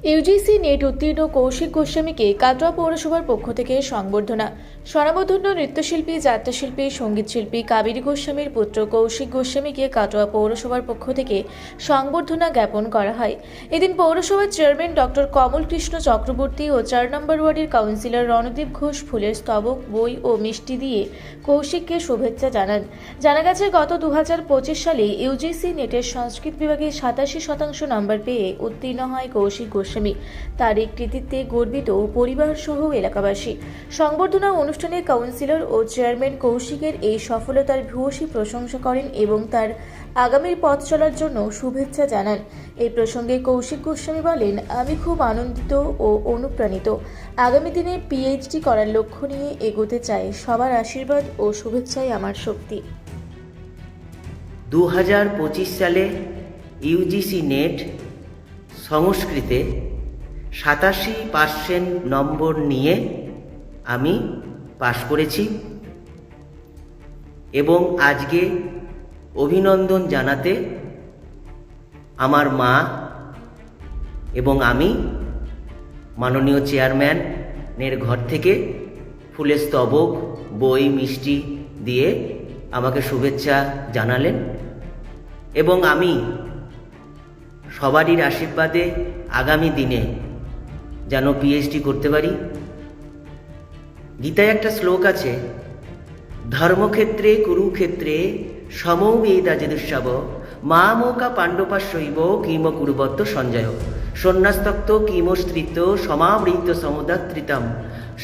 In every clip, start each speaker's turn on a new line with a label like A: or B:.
A: UGC net উত্তীর্ণ কৌশিক গোস্বামীকে কাটোয়া পৌরসভার পক্ষ থেকে সংবর্ধনা। স্বনামধন্য নৃত্যশিল্পী, যাত্রাশিল্পী, সঙ্গীতশিল্পী কাবেরী গোস্বামীর পুত্র কৌশিক গোস্বামীকে কাটোয়া পৌরসভার পক্ষ থেকে সংবর্ধনা জ্ঞাপন করা হয়। এদিন পৌরসভার চেয়ারম্যান ডক্টর কমল কৃষ্ণ চক্রবর্তী ও ৪ নম্বর ওয়ার্ডের কাউন্সিলর রণদীপ ঘোষ ফুলের স্তবক, বই ও মিষ্টি দিয়ে কৌশিককে শুভেচ্ছা জানান। জানা গেছে, গত 2025 সালে ইউজিসি নেটের সংস্কৃত বিভাগে 87% নম্বর পেয়ে উত্তীর্ণ হয় কৌশিক গোস্বামী। তার এই কৃতিত্বে গর্বিত পরিবার সহ এলাকাবাসী। সংবর্ধনা অনুষ্ঠানে কাউন্সিলর ও চেয়ারম্যান কৌশিকের এই সফলতার ভূয়সী প্রশংসা করেন এবং তার আগামীর পথ চলার জন্য শুভেচ্ছা জানান। এই প্রসঙ্গে কৌশিক গোস্বামী বলেন, আমি খুব আনন্দিত ও অনুপ্রাণিত। আগামী দিনে পিএইচডি করার লক্ষ্য নিয়ে এগোতে চাই। সবার আশীর্বাদ ও শুভেচ্ছাই আমার শক্তি।
B: 2025 সালে ইউজিসি নেট সংস্কৃতে 87% নম্বর নিয়ে আমি পাশ করেছি এবং আজকে অভিনন্দন জানাতে আমার মা এবং আমি মাননীয় চেয়ারম্যানের ঘর থেকে ফুলের স্তবক, বই, মিষ্টি দিয়ে আমাকে শুভেচ্ছা জানালেন এবং আমি সবারই আশীর্বাদে আগামী দিনে যেন পিএইচডি করতে পারি। গীতায় একটা শ্লোক আছে, ধর্মক্ষেত্রে কুরুক্ষেত্রে সমৌ বেদা যদুষ্যব মামোকা পাণ্ডবাশৈব কিম কুরুবত্ত সঞ্জয় সন্ন্যাস্তক্ত কিমস্ত্রিত সমাবৃত সমুদাত্রিতম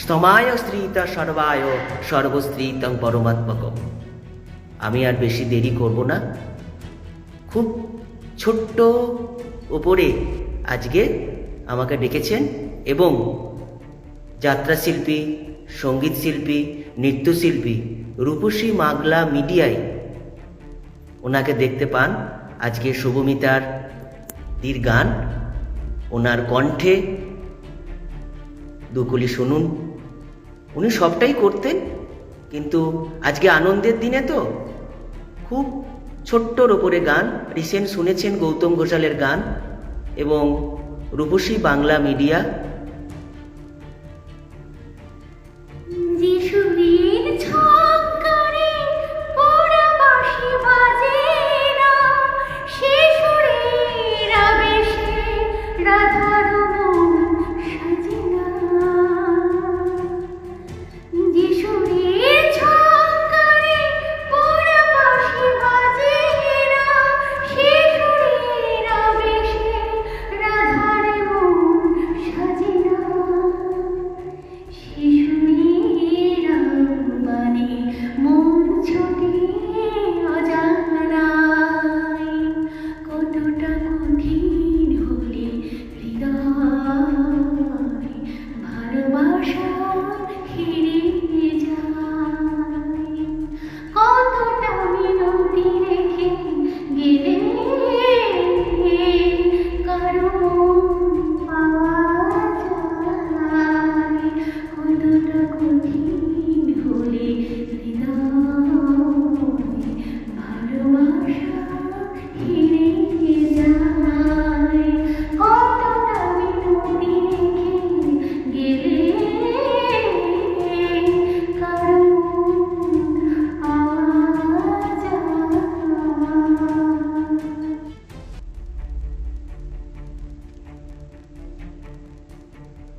B: স্তমায় স্ত্রীতা সর্বায় সর্বস্ত্রীতং পরমাত্মকম। আমি আর বেশি দেরি করব না। খুব ছোট্ট উপরে আজকে আমাকে ডেকেছেন এবং যাত্রাশিল্পী, সঙ্গীতশিল্পী, নৃত্যশিল্পী রূপসী মাগলা মিডিয়ায় ওনাকে দেখতে পান। আজকে শুভমিতার দির গান ওনার কণ্ঠে দুকুলি শুনুন। উনি সবটাই করতেন, কিন্তু আজকে আনন্দের দিনে তো খুব ছোট্টর ওপরে গান। রিসেন্ট শুনেছেন গৌতম ঘোষালের গান এবং রূপসী বাংলা মিডিয়া